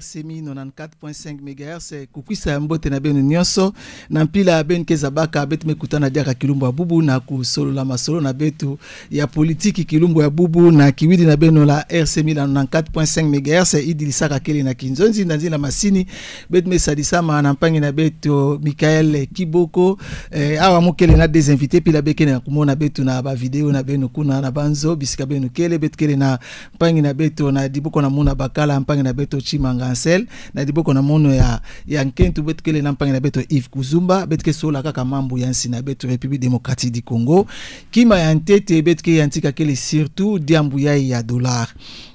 RCMI 94.5 MHz kukwisa mbote na benu nyonso na mpila ben kezabaka betu mekutana diaka kilumbu ya bubu na kusolola masolo na betu ya politiki kilumbu ya bubu na kiwidi na benu la RCMI la 94.5 MHz idilisaka kele na kinzonzi na nzila masini betu mesadisama na mpangi na betu Mikael Kiboko awa mukele na des invités pila beke na kumona betu na ba video na benu kuna na banzo bisika benu kele betu kele na mpangi na betu na diboko na muna bakala mpangi na betu Chimanga Ansel na diboko na mono ya nkentu betu kele na mpangi na betu Yves Kuzumba betu ke sola kaka mambu ya nsi na betu République démocratique du Congo kima ya ntete betu ke yantika kele surtout diambu ya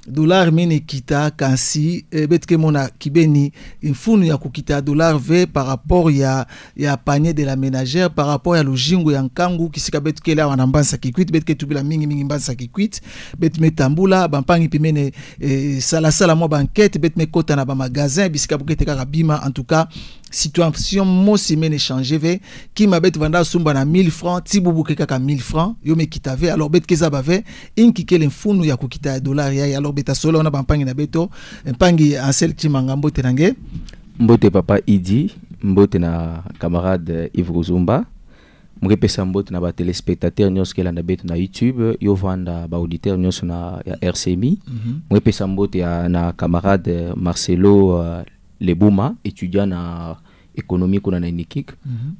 dollar mene kita kansi betu ke mona kibeni infunu ya kukita dollar ve par rapport ya panier de la ménagère par rapport ya lojingo ya nkangu kisika betu kele wana mbansa kikwit betu ke tubila mingi mbansa kikwit betu metambula bampangi pimene sala mo banquette betu mekota na ba magasin bisika bukete kaka bima en tout cas situation mosi mene changer ve kima betu vanda sumba na 1000 francs tibubu ke kaka 1000 francs yo mekita ve alors betu keza bave inki kele mfunu ya kukita dollar ya alors beta solo na bampangi na beto mpangi Ansel Chimanga mbote nange mbote papa Idi mbote na camarade Yves Kuzumba mrepesa mbote na ba téléspectateurs nyos kela na beto na YouTube yo vanda ba auditeur nyos na ya RCMI mrepesa mbote na camarade Marcelo Lebuma étudiant na économie kuna na Unikik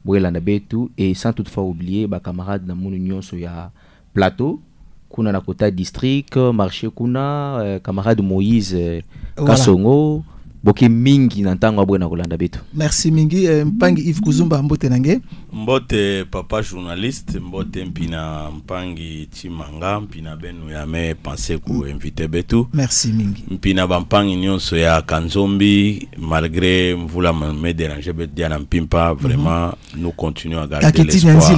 bwela na betu et sans toutefois oublier ba camarade na munu nyonso ya plateau kuna na kota district marché kuna camarade Moïse Kasongo boki mingi na ntango abwena kolanda betu. Merci mingi mpangi Yves Kuzumba mbote nange mbote papa journaliste mbote mpina mpangi Chimanga mpina benu ya me penser ku inviter betu. Merci mingi mpina bampangi nyonso ya Kanzombi malgré mvula me déranger betu diana mpimpa vraiment nous continuons à garder l'espoir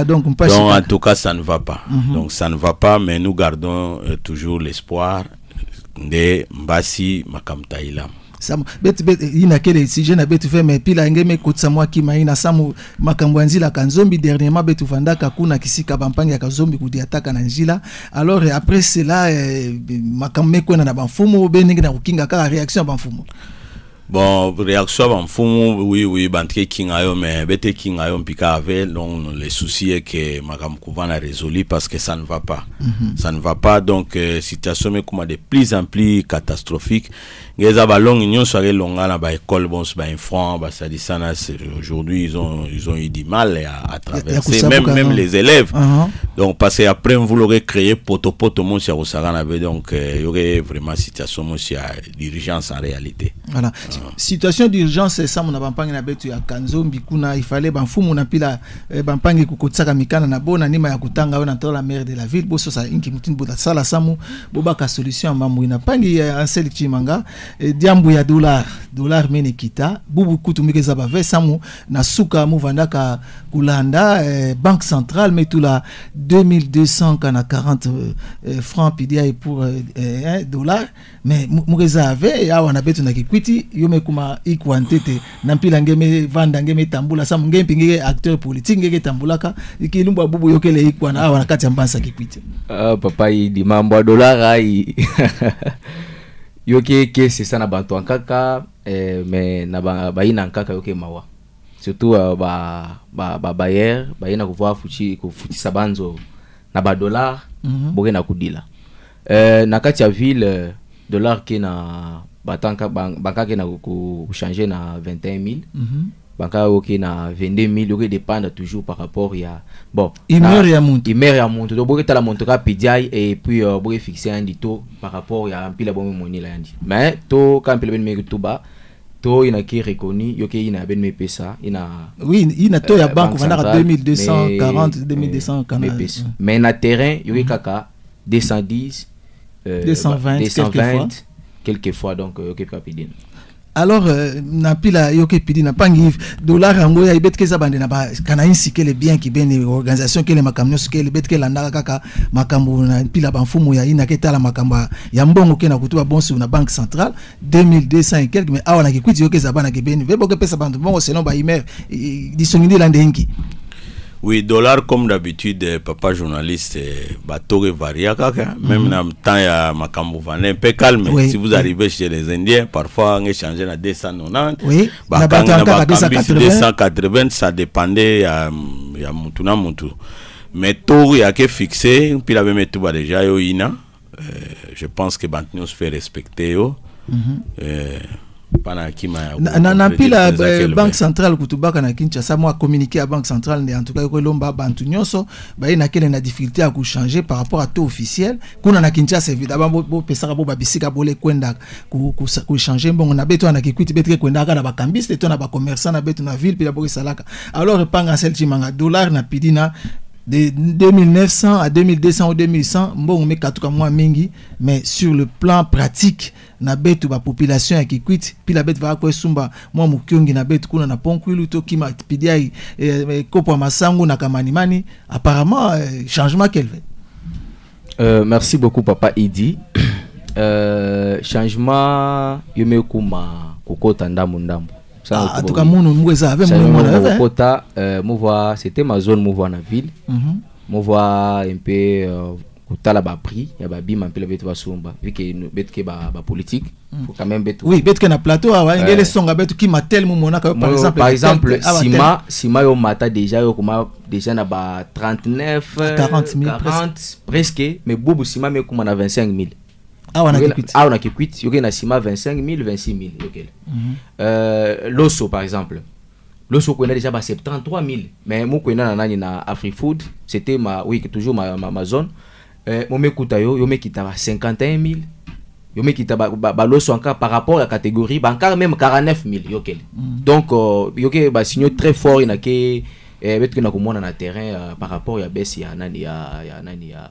donc en tout cas ça ne va pas donc ça ne va pas mais nous gardons toujours l'espoir de mbasi makamtaila samu bet ina kele sujet na betu fait mais pila ngeme kotsa mwa kima ina samu makambo nzila Kanzombi dernièrement betu vandaka kuna kisika bampangi ya Kanzombi kudiataka na njila alors après cela makambe kwena na bamfumo beningi na kukinga kaka réaction bamfumo. Bon, réaction à Mfumu, oui, bantre Kingayo, mais bete Kingayo mpika avec, donc les soucis est que Makam Kouvan a résolu parce que ça ne va pas. Ça ne va pas, donc situation est comme de plus en plus catastrophique. Les abalons, ils sont allés longa là, bah école, bon, c'est un franc, bah ça dit ça, aujourd'hui ils ont eu du mal à traverser, même les élèves. Donc parce qu'après vous l'aurez créé poto mon si à donc il y aurait vraiment situation aussi à d'urgence en réalité. Voilà. Situation d'urgence ça mon bampangi na betu ya Kanzombi kuna il fallait bamfumu na pila bampangi kukotsaka mikana na bona nima ya kutanga ona tola la maire de la ville boso sa inki mutini boda sala samu bobaka solution mamu ina pangi ya Ansel Chimanga diambu ya dollar mene kita bubu kutumike za bave samu na suka mu vandaka kulanda banque centrale met tout la 2200 kana 40 francs pidia pour dollars mais mureza ave ya wana betu na kikwiti yome kuma ikwantete na mpila ngeme vanda ngeme tambula samu ngeme pingeke acteur politique ngeke tambulaka ikilumba bubu yokele ikwana awa na kati ya mbansa kikwiti papa Idi mambo ya dollar ai yoke ke c'est ça na bantu ankaka mais na baina ankaka yoke mawa surtout ba bayer baina kuva kufutisa banzo na ba dollar boke na kudila na kati ya ville dollar ke na batanka banka ke na ku changer na 21000 banka oké na 22000 yoke dépendre toujours par rapport ya bon imer ya monte donc boke tala monte ka pidiai et puis boke fixer un dito par rapport ya pile bon moni la yandi mais to quand pile ben me tuba to ina ki reconnu yoke ina ben me pesa ina oui ina to ya banque vanaka 2240 2240 mais na terrain yoke kaka 210 220 quelquefois donc yoke kapidine. Alors na pila yoke pidi na pangi dollar yango ya ibet keza bande na ba kana insi kele bien ki bene organisation kele makamno kele bet kele ndaka kaka makambo na pila bamfumu ya ina ketala makamba ya mbongo ke na kutuba bonso na banque centrale 2200 et quelques mais awana ki kwiti yoke za bana ke bene vebo ke pesa bande bongo selon ba imer disongindi lande inki. Oui, dollar comme d'habitude, papa journaliste, bateau varia kaka. Même dans le temps, il y a Makambo un peu calme. Oui, si vous arrivez chez les Indiens, parfois on échange à 290. Oui, bah, quand on a 280, ça dépendait à Mutuna Mutu. Mais tout, il y a que fixé, puis la même tout déjà, je pense que Bantinios fait respecter. Na pila banque centrale kutubaka na Kinshasa moi communiqué à banque centrale en tout cas ko lomba bantu nyonso ba ina kele na difficulté à changer par rapport à taux officiel kuna na Kinshasa évidemment bo pesaka bo babisika bole kwenda ku changer bon na beto na kikwiti betre kwenda ka na ba cambiste to na ba commerçant na beto na ville pila bo salaka alors panga sel chimanga dollar na pidina de 2900 à 2200 ou 2100 bon mais katuka moi mingi mais sur le plan pratique na betu ba population ya Kikwit puis la bête va kwa sumba moi mukiongi na betu kuna na ponkwilu to kima pidia kopo masangu na kamanimani apparemment changement qu'elle fait. Merci beaucoup papa Idi. Changement yomekuma kokota ndambo en tout cas mon mweza avec mon kota mouvoir c'était ma zone mouvoir na ville mouvoir un peu kutala ba prix ya ba bima mpela betu basumba vu que betu ke ba politique faut quand même betu oui betu ke na plateau awa ngele songa betu ki matel mumona par exemple sima yo mata déjà yo kuma déjà na ba 39 40 000 presque mais bobu sima me kuma na 25 000. Ah, on a Kikwit, il y a Sima 25 000, 26 000. L'osso, par exemple. L'osso, on a déjà 73 000. Mais moi, on a na AfriFood, c'était toujours ma zone. Moi, je suis 51 000. Je suis l'osso encore par rapport à la catégorie, encore même 49 000. Donc, il y a un signal très fort, il y a un terrain par rapport à Bessi, il y a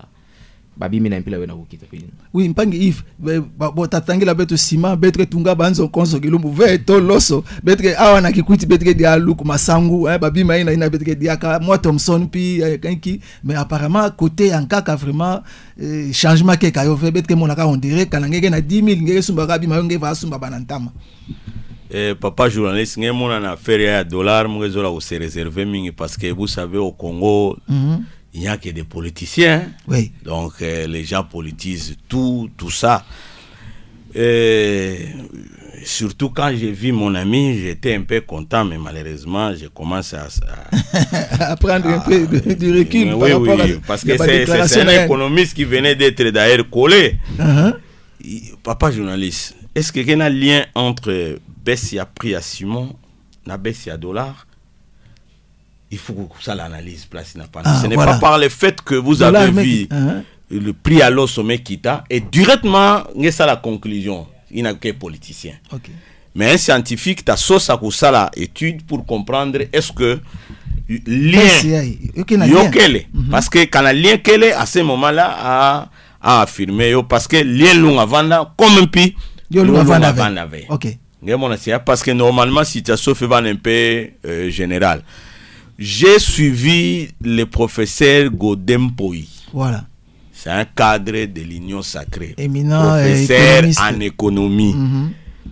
babi mina mpila wena kukita pili. Oui, mpangi Yves, bo tatangela beto sima betre tunga banzo konso kilumbu ve to loso betre awa na Kikwiti betre dia luku masangu babi maina ina betre dia ka moi Thomson pi kanki mais apparemment côté ankaka vraiment changement ke kayo ve betre monaka on dirait kanangeke na 10 000 ngeke sumba kabi mayonge va sumba banantama. Papa journaliste nge mona na affaire ya dollar mwezo la se réserver mingi parce que vous savez au Congo il n'y a que des politiciens. Oui. Donc les gens politisent tout ça. Surtout quand j'ai vu mon ami, j'étais un peu content, mais malheureusement, je commence à prendre un peu du recul. Oui, parce que c'est un économiste qui venait d'être d'ailleurs collé. Papa journaliste, est-ce qu'il y a un lien entre baisse à prix à Simon et baisse à dollar? Il faut que ça l'analyse place n'a pas. Ce n'est pas par le fait que vous avez vu le prix à l'eau sommet Kita et directement c'est la conclusion. Il n'a que politicien. Okay. Mais un scientifique t'as sauce à ça la étude pour comprendre est-ce que lien parce que quand le lien qu'elle est à ce moment-là a affirmé parce que lien long avant là comme un pi long avant avait. OK. Parce que normalement si tu as sauf un peu général. J'ai suivi le professeur Godem Poi. Voilà. C'est un cadre de l'Union sacrée. Éminent professeur en économie.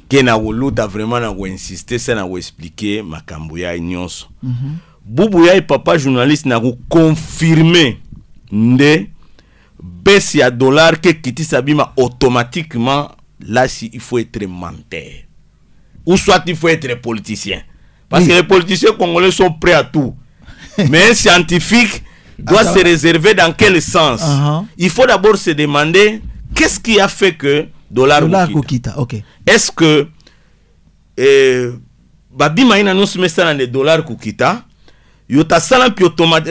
Qui n'a vraiment insisté, ça n'a expliqué ma Kambouya Nyonso. Boubouya et papa journaliste n'a confirmé de baisse à dollar que Kiti Sabima automatiquement là si il faut être menteur. Ou soit il faut être politicien. Parce que les politiciens congolais sont prêts à tout. Mais un scientifique doit se réserver dans quel sens. Il faut d'abord se demander qu'est-ce qui a fait que dollar Kokita. Okay. Est-ce que Babima ina nous met ça dans les dollars Kokita yota salam puis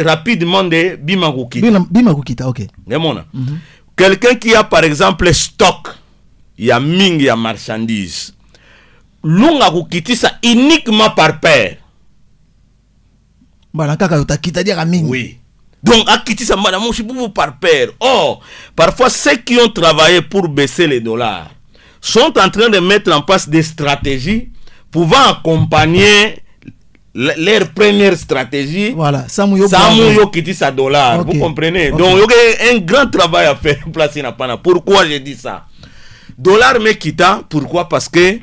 rapidement de Bima Kokita. Bima Kokita, OK. Quelqu'un qui a par exemple stock, il y a ming, il y a marchandises. Lunga kukiti ça uniquement par paire. Oui. Donc akiti ça madame par paire. Or, parfois ceux qui ont travaillé pour baisser les dollars sont en train de mettre en place des stratégies pouvant accompagner leur première stratégie. Voilà, Samuyo kiti sa dollar. Okay. Vous comprenez? Okay. Donc il y a un grand travail à faire placer na pana. Pourquoi je dis ça? Dollar me kita, pourquoi? Parce que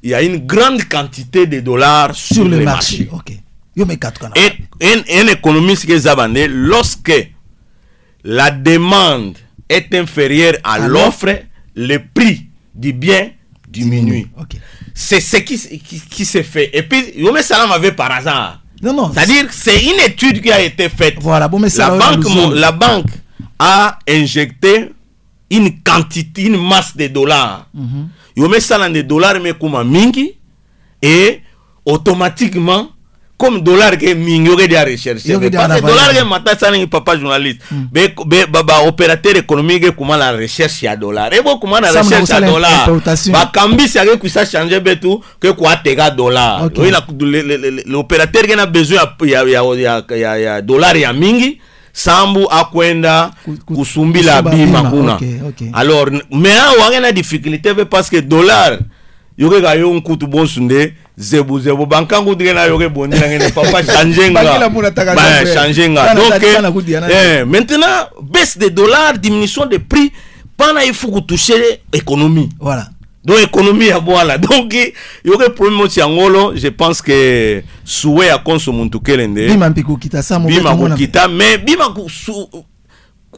il y a une grande quantité de dollars sur le marché. Okay. un économiste qui est zabandé, lorsque la demande est inférieure à l'offre, le prix du bien diminue. Okay. C'est ce qui se fait. Et puis, Yomé Salam avait par hasard. Non. C'est-à-dire, c'est une étude qui a été faite. Voilà, la banque a injecté une quantité, une masse de dollars. Yomé Salam de dollars, mais comme mingi, et automatiquement, comme dollar que mingi, il y a des recherches. Parce que dollar que matin, ça n'est pas journaliste. Mais opérateur économique, comment la recherche à dollar. Et comment la recherche à dollar. Bah, Kambi, c'est que ça change tout, que quoi, t'es dollar. L'opérateur qui a besoin, il y a dollar, il y a mingi. Sambu akwenda kusumbi la bima kuna. Alors, mais on a une difficulté parce que dollar, yoke ga yo nkutu bon sunde zebu bankangu dina yoke boni ngene papa changenga. Changenga. Donc maintenant baisse des dollars, diminution des prix, pendant il faut toucher l'économie. Voilà. Donc économie à voilà. Donc il y aurait problème aussi en ngolo, je pense que souhait à consommer tout kelende. Bima mpiko kita ça bima kita mais bima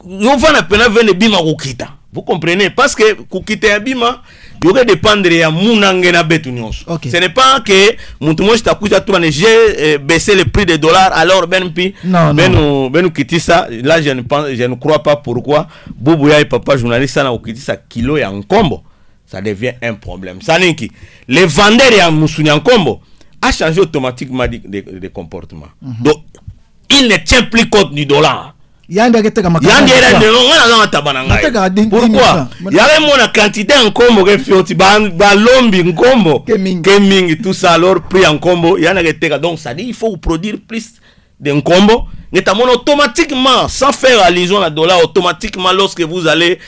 on va appeler venir bima kita. Vous comprenez parce que kukita bima il y aurait dépendre ya munangena betu nyonso. Ce n'est pas que mutumo takuja tu j'ai baissé le prix des dollars alors ben kiti ça là je ne crois pas pourquoi Boubou ya papa journaliste na kiti ça kilo ya nkombo. Ça devient un problème. Ça n'est que les vendeurs et Moussounia en combo a changé automatiquement de comportement. Donc, il ne tient plus compte du dollar. Pourquoi? Il y a une quantité en combo qui fait l'ombi en combo, que tout ça alors pris en combo. Il y a une donc ça dit il faut produire plus d'un combo. Notamment automatiquement, sans faire allusion à dollar, automatiquement lorsque vous allez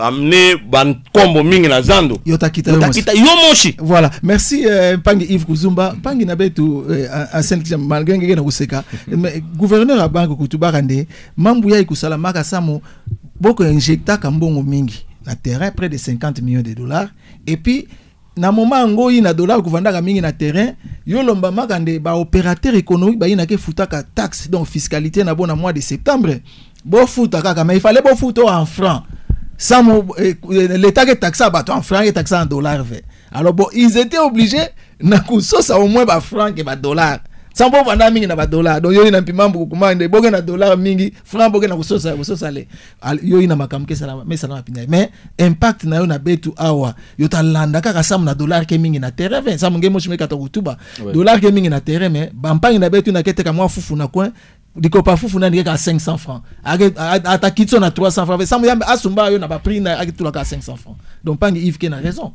amener ban combo ming na zando. Yotakita yomoshi. Voilà. Merci Pangi Yves Kuzumba. Pangi nabetu ancien malgré ngenge na kuseka. Gouverneur à banque kutubarande, mambu ya ikusala maka samu boko injecta kambongo mingi na terrain près de 50 millions de dollars et puis na moment ngoi na dollar kuvandaka mingi na terrain yo lomba makande ba opérateur économique ba ina ke futaka taxe donc fiscalité na bon mois de septembre bo futaka kama il fallait bo futo en francs sans l'état que taxe ba en francs et taxe en dollars. Alors bon ils étaient obligés na kusosa au moins ba francs que ba dollars sans bon vendre mingi na ba dollars donc yo ina pima mbuku kumande boke na dollars mingi francs boke na kusosa le yo ina makamke sala mais ça na pinya mais impact na yo na betu awa yo talanda kaka sam na dollar ke mingi na terrain sam ngemo chimeka to kutuba dollar ke mingi na terrain mais bampangi na betu na kete ka mwa fufu na coin diko pa fufu na ndika 500 francs ata kitso na 300 francs sam yambe asumba yo na ba prix na akitula ka 500 francs donc pangi Yves qui na raison.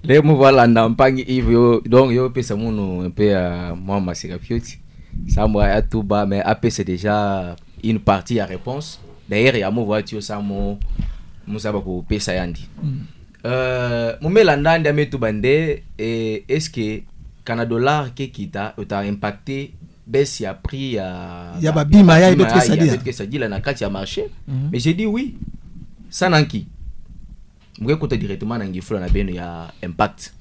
Les mouvements là dans Pangi Yves donc yo pesa munu un peu moi masika fioti ça moi à tout bas mais après c'est déjà une partie à réponse d'ailleurs il y a mon voiture ça mon musaba ko pesa yandi mon melanda ndame tout bande et est-ce que kana dollar ke kita a impacté baisse ya prix ya ba bima ya ibet que ça dit là na kati ya marché mais j'ai dit oui ça nanki mwe côté directement nangi fula na beno ya impact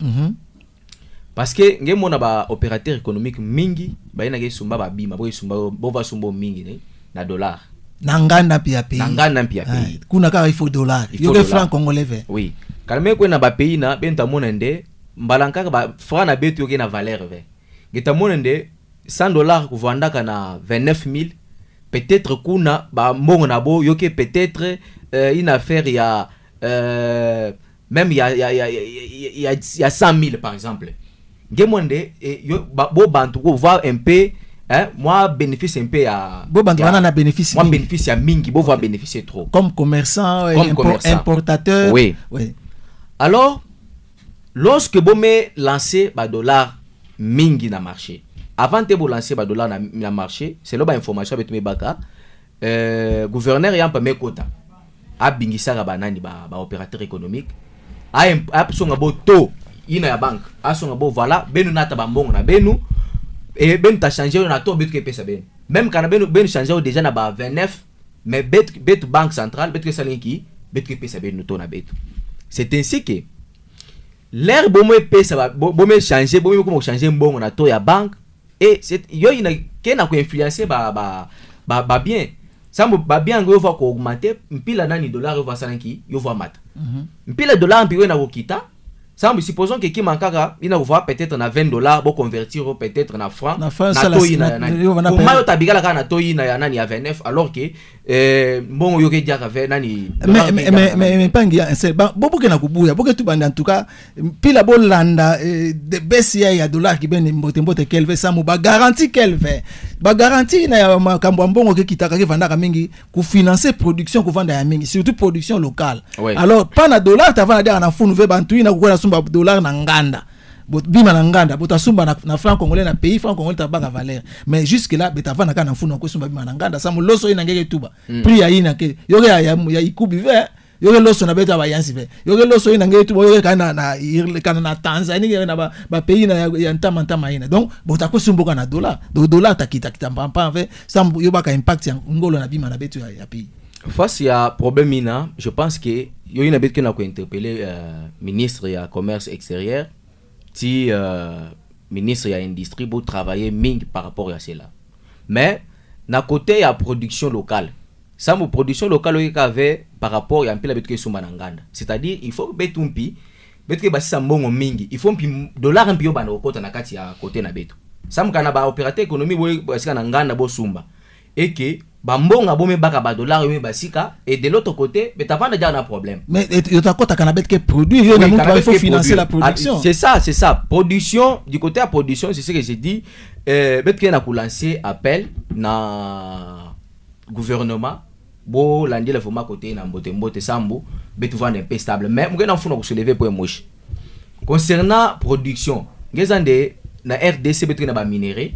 parce que nge mona ba opérateur économique mingi ba ina ke sumba ba bima bo sumba bo va sumbo mingi ne na dollar nanganda pia pays kuna ka il faut dollar yo ke franc congolais oui kalme ko na ba pays na benta mona nde mbalanka ba franc na betu yo ke na valeur ngeta mona nde $100 kuvandaka na 29000 peut-être kuna ba mbongo na bo yo ke peut-être une affaire ya même il y a 100 000 par exemple. Gemonde bo bantu voir un peu moi bénéfice un peu à bo bantu na bénéfice moi bénéfice à mingi bo voir bénéficier trop comme commerçant importateur. Oui. Alors lorsque bo me lancer ba dollar mingi na marché avant de bo lancer ba dollar na marché c'est là ba information betu me baka gouverneur yam pa me kota a bingisaka banani ba opérateur économique a songa bo to ina ya banque a songa bo voilà benu nata ba mbongo na benu et benu ta changer na to betu ke pesa benu même kana benu changer déjà na ba 29 mais betu banque centrale betu ke salinki betu ke pesa benu to na betu. C'est ainsi que l'air bo me pesa bo me changer bo me ko changer mbongo na to ya banque et c'est yo ina kena ko influencer ba bien sambu ba bien yo va ko augmenter mpila nani dollar yo va sanki yo va mata mpila dollar mpi na kokita sambu supposons que qui mankaka ina va peut-être na $20 bo convertir peut-être na franc na toyi na nani pour mayo tabigala kana toyi na ya nani ya 29 alors que bon yo ke dia ka ve nani mais pangi c'est bobo ke na kubuya boke tu banda en tout cas pila bolanda de besia ya dollar ki ben mbote kelve samu ba garantie kelve ba garantie na ya makambo mbongo ke kitaka ke vanda ka mingi ku financer production ku vanda ya mingi surtout production locale alors pas na dollar ta vanda dia na funu ve bantu ina ku na sumba dollar na nganda bima na nganda bota sumba na franc congolais na pays franc congolais ta baka valeur mais jusque là beta vana kana funu ko sumba bima na nganda samu loso ina ngeke tuba prix ya ina ke yoge ya ikubi ve yoge loso na beta ba yansi ve yoge loso ina ngeke tuba yoge kana na Tanzanie na ba pays na ya ntama ina donc bota ko sumba na dollar dollar takita pampa ve samu yobaka impact ya ngolo na bima na betu ya pays face à problème ina je pense que yo ina bet que na ko interpeller ministre ya commerce extérieur si ministre ya industrie pour travailler ming par rapport à cela mais na côté ya production locale ça mo production locale yo kave par rapport ya mpila betu ke sumba na nganda c'est-à-dire il faut betumpi betu ke basisa mbongo mingi il faut mpi dollar mpi yo bana okota na kati ya côté na betu ça mo kana ba opérateur économique bo basika na nganda bo sumba et que bambonga bomé baka ba dollar yo basika et de l'autre côté mais t'as pas déjà un problème mais yo ta kota kana bet que produire yo na il faut financer la production c'est ça production du côté à production c'est ce que j'ai dit bet que na ko lancer appel na gouvernement bo landi le format côté na mbote sambu bet vendre un peu stable mais mo na funa ko soulever pour moche concernant production ngezande na RDC bet que na ba minerai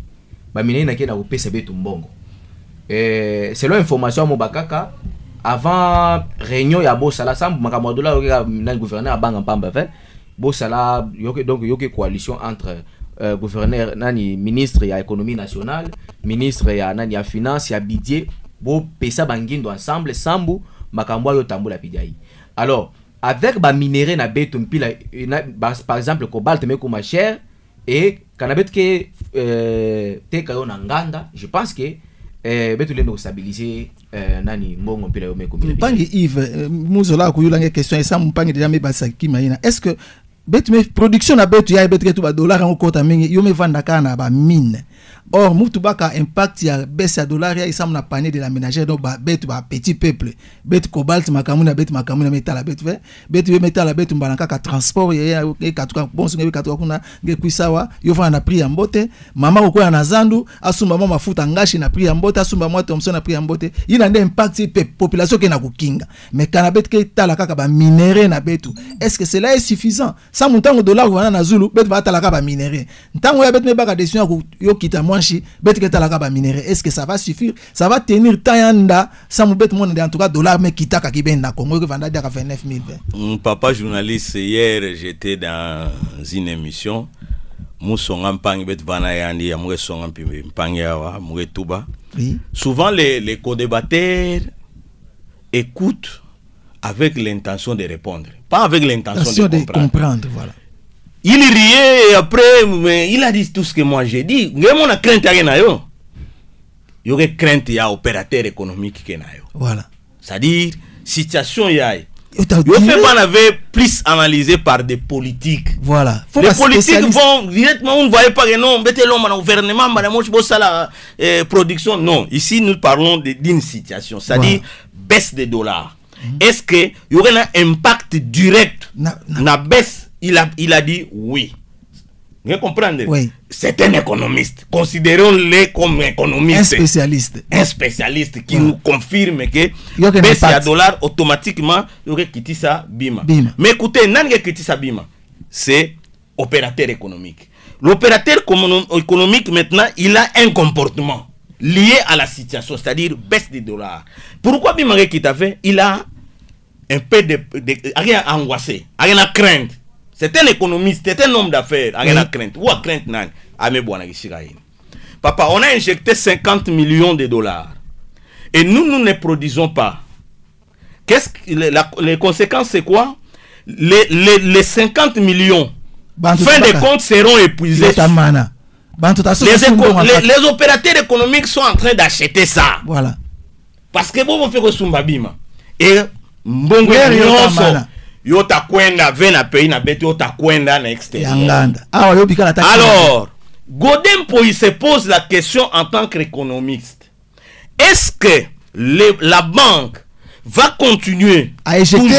na ke na ko pesa betu mbongo selon information mo bakaka avant réunion ya bosala sambu makamwa dola na gouverneur abanga pamba fait bosala yoke donc yoke coalition entre gouverneur nani ministre ya économie nationale ministre ya nani ya finance ya budget bo pesa bangindo ensemble sambu makamwa yo tambula pidai alors avec ba minerai na betu mpila par exemple cobalt me kuma cher et kanabet ke te kayo na nganda je pense que betu lendo stabiliser nani mbongo mpila yo meko mpangi Yves muzola ko yulanga question esa mpangi déjà me basaki maina est-ce que betu me production na betu ya betu to ba dollar en kota mingi yo me vanda kana ba mine or mutu baka impact ya baisse ya dollar ya isam na panier de la ménagère donc ba betu ba petit peuple betu cobalt makamuna betu makamuna metala betu metala betu mbanaka ka transport ya katuka bon sunge katuka kuna ngekuisawa yo vana na prix ya mbote mama ko na zandu asumba mama mafuta ngashi na prix ya mbote asumba moto mso na prix ya mbote ina nde impact population ke na kukinga mais kana betu ke tala kaka ba minerai na betu est-ce que cela est suffisant ça montango dollar wana na zulu betu ba tala kaka ba minerai ntango ya betu me baka décision yo kita mwanshi betu ke tala kaka ba minerai est-ce que ça va suffire ça va tenir tayanda ça mo betu monde en tout cas dollar me kitaka kibenda Congo que vanda dia 29 000 papa journaliste hier j'étais dans une émission musonga mpangi betu vana yandi ya mwe songa mpangi ya mwe tuba oui. Souvent les co-débatteurs écoutent avec l'intention de répondre, pas avec l'intention de comprendre. Voilà. Il riait et après, mais il a dit tout ce que moi j'ai dit. Il y a crainte à yo. Il y a crainte à opérateur économique qui nayo. Voilà. C'est-à-dire situation yaï. Yo fait pas avait plus analysé par des politiques. Voilà. Les politiques vont directement, on ne voyait pas que non, mettez l'homme dans le gouvernement, madame, la production. Non, ici nous parlons d'une situation, c'est-à-dire baisse des dollars. Est-ce qu'il y aurait un impact direct na baisse? Il a dit oui. Vous comprenez? Oui. C'est un économiste. Considérons-le comme économiste. Un spécialiste qui nous confirme que baisse à dollar automatiquement, il y aurait quitté ça bima. Mais écoutez, n'a pas quitté ça bima. C'est opérateur économique. L'opérateur économique maintenant, il a un comportement lié à la situation, c'est-à-dire baisse des dollars. Pourquoi bima qui t'a fait? Il a un peu de rien angoissé, rien à craindre. C'est un économiste, c'est un homme d'affaires, rien à craindre. Ou à craindre nan, papa, on a injecté 50 millions de dollars et nous ne produisons pas. Les conséquences c'est quoi? Les 50 millions fin de compte seront épuisés. Les opérateurs économiques sont en train d'acheter ça. Voilà. Parce que bon, on fait que Sumbabima. Et Mbongo Yota Kwenda, Vena pays na bête, Yota Kwenda na extérieur. Alors, Godempo, il se pose la question en tant qu'économiste. Est-ce que la banque va continuer à injecter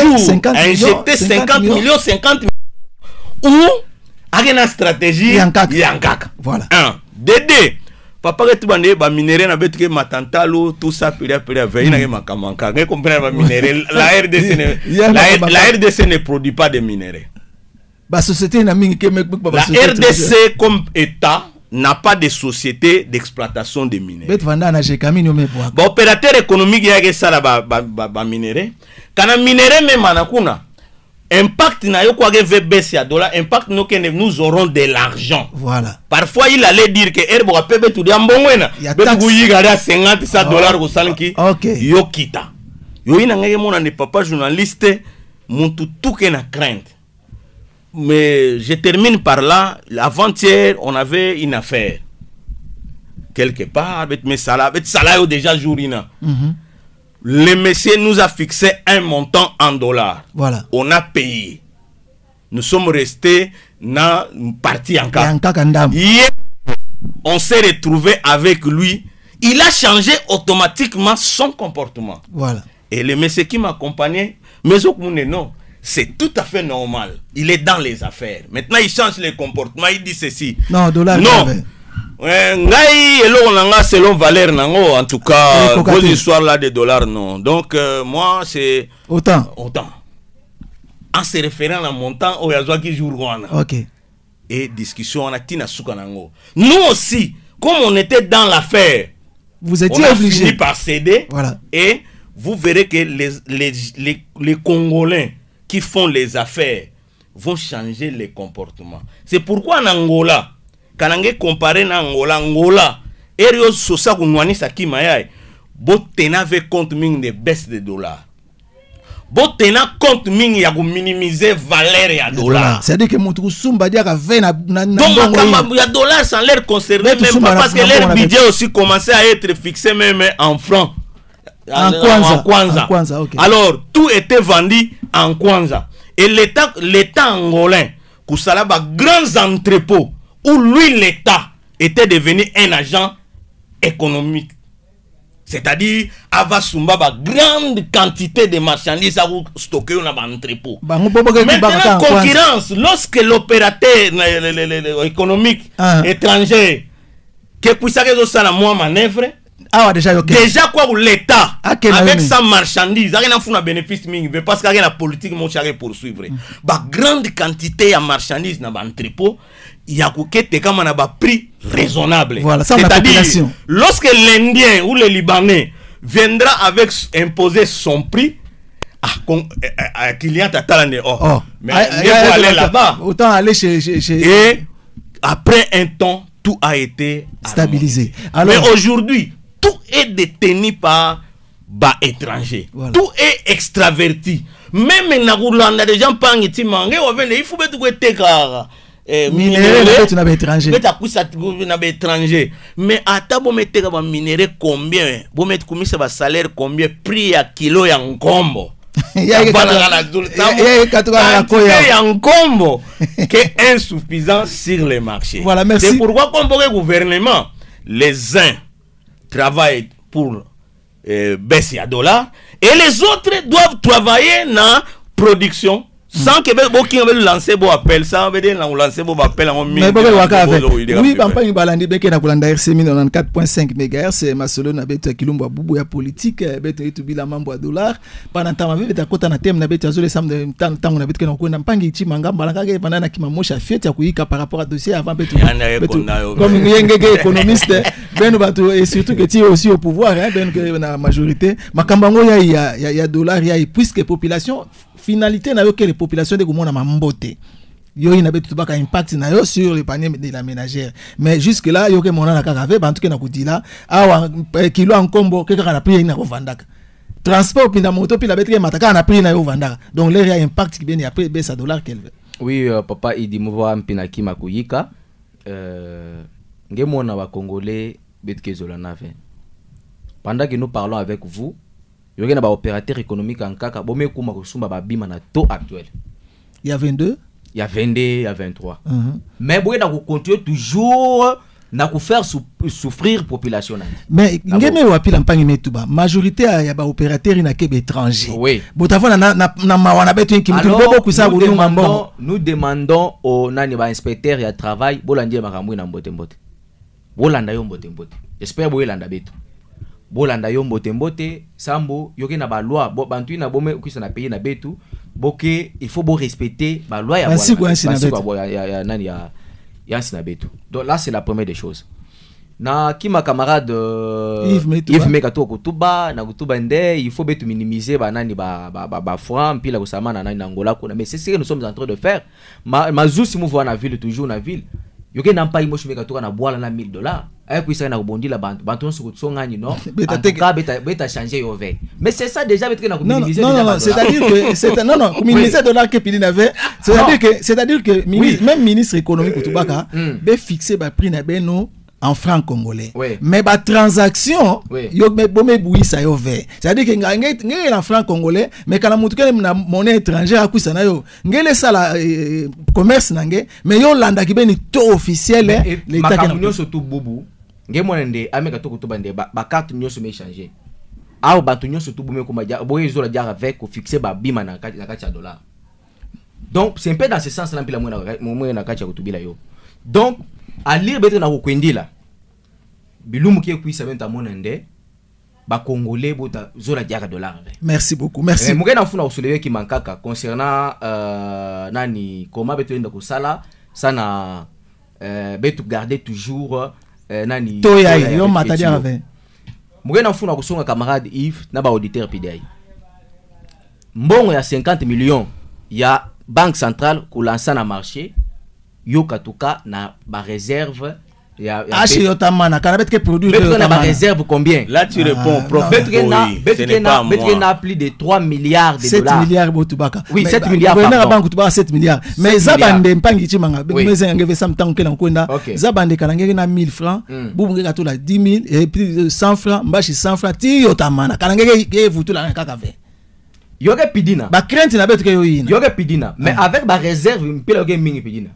50 millions, 50 millions, ou avec une stratégie Yankaka. Voilà. Un. Dédé. Papa que tu vas ba minéré na bête que matantalo tout ça péria veille na makamanka. Vous comprenez ba minéré la RDC ne produit pas de minéraux. La RDC comme État n'a pas de société d'exploitation de minéraux. Opérateur économique ya ça ba minéré. Kana minéré même anakuna. Impact na yo kwa baisse ya dollar, impact no que nous aurons de l'argent. Voilà. Parfois il allait dire que herbo a pebe tout diambongwena. Betu yigara 50 $100 ko salinki. Yo kita. Yo ina ngeke mona ne papa journaliste muntu tuke na crainte. Mais je termine par là, avant-hier on avait une affaire quelque part avec mes salaires déjà jourina. Le monsieur nous a fixé un montant en dollars. Voilà. On a payé. Nous sommes restés dans une partie en cas. Hier, on s'est retrouvé avec lui. Il a changé automatiquement son comportement. Voilà. Et le monsieur qui m'accompagnait, mais non, c'est tout à fait normal. Il est dans les affaires. Maintenant, il change les comportements. Il dit ceci. Non, dollar. Non. Selon Valère Nango, en tout cas, vos histoires là de dollars, non. Donc, moi, c'est autant. En se référant à un montant, au Yazwa qui joue. Ok. Et discussion, on a Tina Soukanango. Nous aussi, comme on était dans l'affaire, vous étiez on a obligé. fini par céder. Voilà. Et vous verrez que les Congolais qui font les affaires vont changer les comportements. C'est pourquoi en Angola, quand on compare Angola, Erio Sosa Kunwani Sakimayai, Botena veut compte ming de baisse de dollars. Botena compte ming ya minimiser valeur ya dollars. C'est-à-dire que mon Sumba dia ka veille na donc il y a dollars sans l'air concerné même pas parce que leur budget aussi commençait à être fixé même en francs. En Kwanza. Okay. Alors tout était vendu en Kwanza. Et l'État angolais, Koussalaba grands entrepôts où lui l'État était devenu un agent économique. C'est-à-dire, Avasumba, grande quantité de marchandises à stocker dans l'entrepôt. Maintenant, concurrence, lorsque l'opérateur économique étranger, qui puisse avoir ça la moins manœuvre, déjà quoi l'État, avec sa marchandise, il y a un bénéfice parce qu'il y a une politique qui poursuivre. Grande quantité de marchandises dans l'entrepôt, il y a un prix raisonnable. Voilà, c'est-à-dire, lorsque l'Indien ou le Libanais viendra avec imposer son prix, à client mais il faut aller là-bas. Autant aller chez. Et après un temps, tout a été stabilisé. Alors, mais aujourd'hui, tout est détenu par étrangers. Voilà. Tout est extraverti. Même dans les gens pas il faut mettre étranger. Mais à ta bon mettre minéraux combien, bon mettre comme ça salaire combien, prix à kilo ya ngombo. Il y a un combo qui est insuffisant sur les marchés. Voilà, merci. C'est pourquoi comme le gouvernement, les uns travaillent pour baisser à dollars et les autres doivent travailler dans la production. Sans que vous lancez vos appels, ça veut dire lancer vos appels en oui, papa il balandi beke na kulanda RCM 94.5 MHz masolo na beto kilombo bubu ya politique beto itu bila mambo ya dollar pendant temps avec ta kota na thème na beto azole sam de temps na beto na kwenda mpangi chi mangamba la kage pendant na kimamosha fête ya kuika par rapport à dossier avant beto comme ngenge économiste ben bato et surtout que tu aussi au pouvoir ben que na majorité makambango ya dollar ya puisque population finalité na yo que les populations de komona mambote yo ina betu baka impact na yo sur le panier de la ménagère mais jusque là yo ke mona na kaka ve bantu ke na kudila awa kilo en combo ke kaka na prix na ko vandaka transport pina moto pina betu ke mataka na prix na yo vandaka donc là il y a impact qui vient après baisse à dollar qu'elle veut. Oui papa il dit mova mpina ki makuyika ngemona ba Congolais betke zolana ve. Pendant que nous parlons avec vous, il y a un opérateur économique en kaka, bomé kuma kusumba ba bima na taux actuel. Il y a 22, il y a 22, il y a 23. Mais vous na continuer toujours na ku faire souffrir population. Mais ngeme wapi la mpangi metuba majorité ya ba opérateur na kebe étranger. Oui. Botafona na mawana betu ki mutu bobo kusa bulu mambo. Nous demandons au nani ba inspecteur ya travail bolandi makambo na mbote mbote. Bolanda yo mbote mbote. J'espère bolanda betu. Bolanda yo mbote mbote sambo yoke na ba loi bantu na bome kuisa na pays na betu boke il faut respecter ba loi ya ya nani ya sina betu. Donc là c'est la première des choses. Na ki ma camarade Yves Mekato kutuba na kutuba nde il faut betu minimiser ba nani ba franc puis la kusama na nani na Angola kuna mais c'est ce que nous sommes en train de faire. Mazou si mouvoir na ville toujours na ville yoke na mpa imoshi Mekato na boala na $1000. Avec ça na bondi la banton sur son gagne non beta changer yo ve mais c'est ça déjà avec na minimiser non c'est-à-dire que c'est non minimiser dollar que pili n'avait c'est-à-dire que même ministre économique Tubaka be fixer ba prix na beno en francs congolais mais ba transaction yo me bomé bouissa yo ve c'est-à-dire que ngé en francs congolais mais kana mutu kele na monnaie étrangère akuisa na yo ngele sala commerce nangé mais yo landa ki beni taux officiel l'état que surtout bobu ngemona nde ameka to kutuba nde ba carte nyoso me changer au bantu nyoso to bume ko maja boye zola dia avec ko fixer ba bima na kati ya dollar. Donc c'est un peu dans ce sens là mpila mwana na kati ya kutubila yo. Donc à lire betre na ko kwendila bilumu ki ekuisa benta mona nde ba congolais bota zola dia dollar. Merci beaucoup, merci. Mugena funa usulewe ki mankaka concernant nani comment beto enda ko sala sana betu garder toujours nani toya yo matadi avec mugena funa kusonga camarade Yves na ba auditeur PDI mbongo ya 50 millions ya banque centrale ko lancer na marché yo katuka na ba réserve ya acheter yotamana kana betke produit na ba réserve combien là tu réponds betke na plus de 3 milliards de dollars 7 milliards botubaka oui 7 milliards par banque tubaka 7 milliards mais zabande mpangi chimanga meze ngeve samtango kela nkwenda zabande kanangeke na 1000 francs bubu ngeka to la 10000 et puis 100 francs mbashi 100 francs ti yotamana kanangeke ke vutula na kaka ve yoke pidina ba crainte na betke yo yina yoke pidina mais avec ba réserve mpela yoke mingi pidina.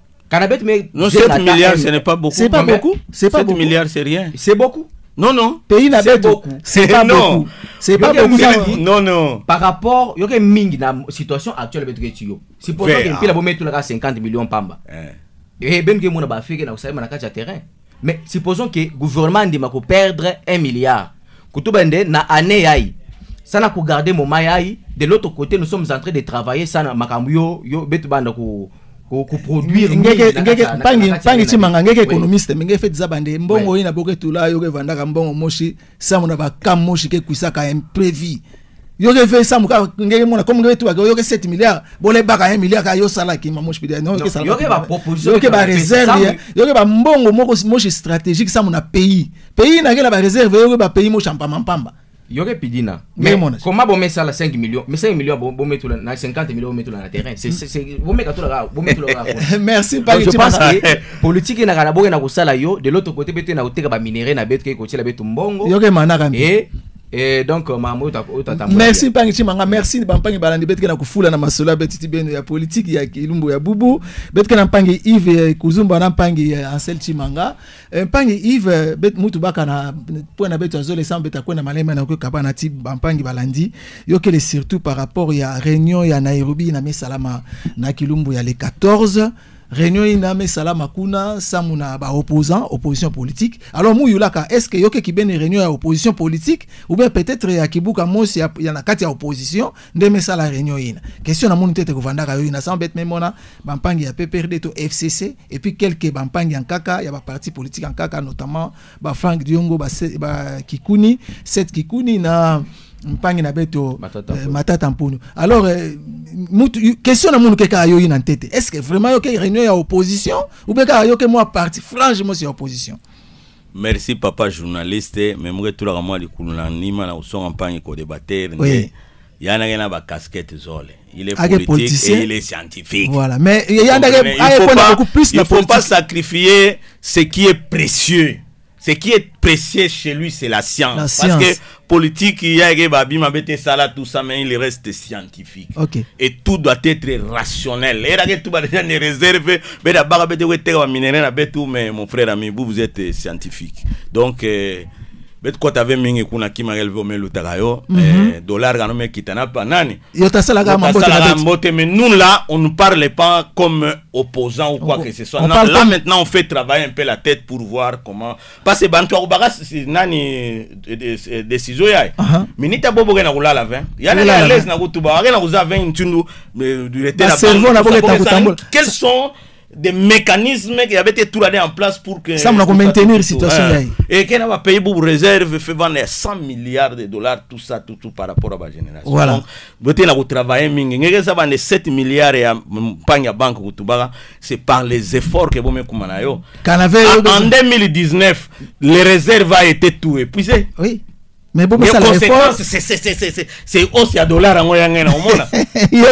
Non, 7 milliards, ce n'est pas beaucoup. C'est pas beaucoup. C'est pas 7 milliards, c'est rien. C'est beaucoup. Non. Pays n'a pas beaucoup. C'est pas beaucoup. C'est pas beaucoup. Non. Par rapport, il y a une situation actuelle. Si pour ça qu'il a mettre 50 millions pamba. Et bien que mon abafé na usai na kacha terrain. Mais supposons que le gouvernement dit mako perdre 1 milliard. Kutubende na année yai. Ça n'a ko garder mon mayai. De l'autre côté, nous sommes en train de travailler ça na makambuyo yo betu banda ko produire pangi chimanga ngeke économiste ngeke fait zabande mbongo ina boke tula yo ke vandaka mbongo moshi samu na ba kam moshi ke kuisaka imprévu yo ke fait samu ka ngeke mona comme ngeke tu yo ke 7 milliards bolé baka 1 milliard ka yo sala ki mamoshi bide non ke sala yo ke ba proposition yo ke ba réserve yo ke ba mbongo moko moshi stratégique samu na pays na ke la ba réserve yo ke ba pays moshi mpamba yoke pidina mais comment bon mettre ça la 5 millions mais 5 millions bon mettre na 50 millions mettre dans le terrain c'est bon mettre tout merci pas je pense que politique na kana boke na kusala yo de l'autre côté bete na kuteka ba minerai na betu ke kotela betu mbongo yoke manaka et donc mamu merci pangi chimanga merci bampangi balandi betke na kufula na masola betiti beno ya politique ya kilumbu ya bubu betke na pangi Yves Kuzumba na pangi Ansel Chimanga pangi Yves bet mutu baka na point na betu azole sans beta kwena malema na ko kapana ti bampangi balandi yokele surtout par rapport ya réunion ya Nairobi na mesalama na kilumbu ya le 14 réunion iname salama kuna samuna ba opposition politique alors muyulaka est-ce que yoke kibene réunion ya opposition politique ou bien peut-être ya kibuka mosi ya na kati ya opposition ndeme sala réunion ina question na munu tete kovandaka yo ina sans bête memona bampangi ya PPRD to FCC et puis quelques bampangi en kaka ya ba parti politique en kaka notamment ba Frank Diongo ba Kikuni 7 Kikuni na mpangi na beto matata mpunu alors question na munu keka yo ina tete est-ce que vraiment yo ke réunion ya opposition ou bien ka yo ke moi parti franchement c'est opposition. Merci papa journaliste mais moi tout la moi de kuluna nima na usonga mpangi ko débattre oui. yana ngena ba casquette zole il est politique et il est scientifique. Voilà, mais il ne faut pas sacrifier ce qui est précieux. Ce qui est précieux chez lui, c'est la science. Parce que politique, il y a tout ça, mais il reste scientifique. Okay. Et tout doit être rationnel. Et tout des réserves, mais mon frère ami, vous êtes scientifique. Donc, quoi t'avais mis kuna qui m'a relevé au melu tagayo dollar ganomé kitana panani mais nous là on ne parle pas comme opposants ou quoi que ce soit. Là maintenant on fait travailler un peu la tête pour voir comment parce que bantu akubaka nani décision ya minita bobo na kulala 20 ya la laisse na kutuba na kuza 20 tundu du cerveau na bobo quels sont des mécanismes qui avaient été tout en place pour que ça nous maintenir situation et qu'on va payer pour réserve fait vendre 100 milliards de dollars tout ça tout par rapport à la génération. Voilà. Donc vous avez travaillé mingi ngeke ça vendre 7 milliards et panya banque kutubara c'est par les efforts que vous mettez comme nayo. En 2019 les réserves a été tout épuisées. Oui. Mais bon, ça c'est aussi à dollars en moyen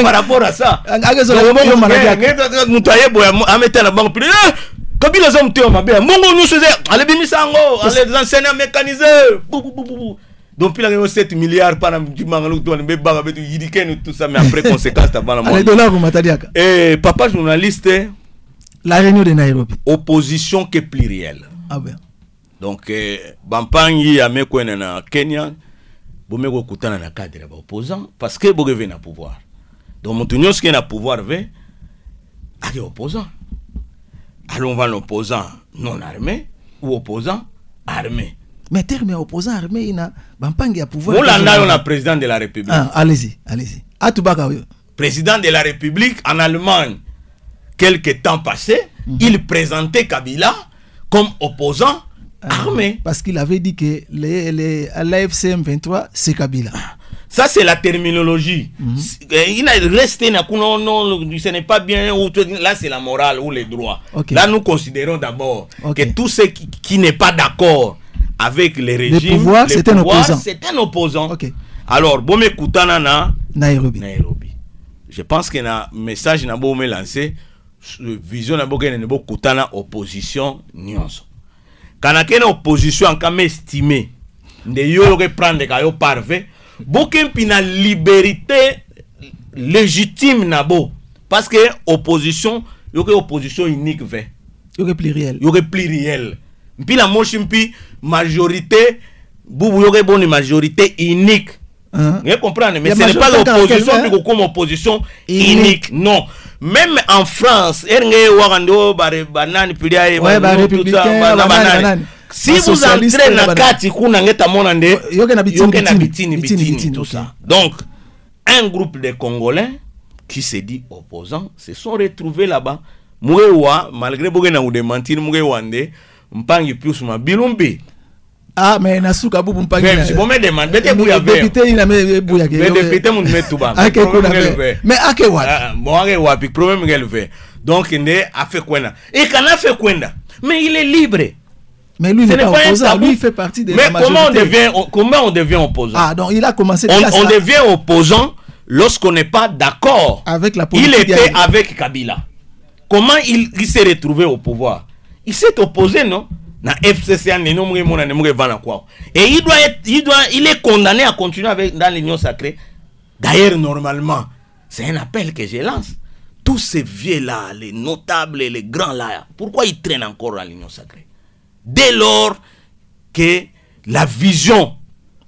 par rapport à ça. Kabila za mteo mabea mongo nous faisait allez bimisango allez enseignants mécanisés donc il a 7 milliards par du mangalo to ne ba ba yidiken tout ça mais après conséquence tabana les dollars vous matadiaka et papa journaliste la réunion de Nairobi opposition que plurielle. Ah ben donc bampangi ya mekwena na Kenya bomeko kutana na cadre ya opposant parce que bo revient na pouvoir donc mutunyo ce qui na pouvoir ve allez opposant. Alors on va l'opposant non armé ou opposant armé. Mais terme opposant armé il a bampangi ya pouvoir. On a président de la République. Ah, allez-y. Atubaka président de la République en Allemagne quelque temps passé, il présentait Kabila comme opposant armé. Parce qu'il avait dit que l'AFC M23, c'est Kabila. Ça, c'est la terminologie. Il a resté, ce n'est pas bien. Là, c'est la morale ou les droits. Okay. Là, nous considérons d'abord que tout ce qui n'est pas d'accord avec les régimes, c'est un opposant. C'est un opposant. Okay. Alors, bon, écoutana na Nairobi. Je pense que le message n'a pas lancé. Vision n'a pas kutana opposition nyonso. Quand on a opposition en cas estimé, de yo prendre kayo parvé, beaucoup pina liberté légitime nabo parce que opposition yo opposition unique ve yo pluriel puis la moche puis majorité bubu yo bonne majorité unique. Vous comprenez, mais ce n'est pas l'opposition comme opposition unique, non. Même en France, si vous entrez dans Kati, tout ça. Donc, un groupe de Congolais qui se dit opposants se sont retrouvés là-bas. Malgré que vous démentir, Mpangi plus ma bilumbi. Ah, mais Nasuka Boubou Mpangi. Je me demande, mais à quel problème qu'elle fait. Donc, il a fait quoi là? Et quand a fait quoi là? Mais il est libre. Mais lui, n'est pas opposant. Lui, il fait partie de la majorité. Comment on devient opposant? Ah, donc il a commencé. On devient opposant lorsqu'on n'est pas d'accord avec la politique. Il était avec Kabila. Comment il s'est retrouvé au pouvoir? Il s'est opposé, non? Na FCC et il est condamné à continuer dans l'union sacrée. D'ailleurs, normalement, c'est un appel que je lance. Tous ces vieux là, les notables et les grands là, pourquoi ils traînent encore dans l'union sacrée? Dès lors que la vision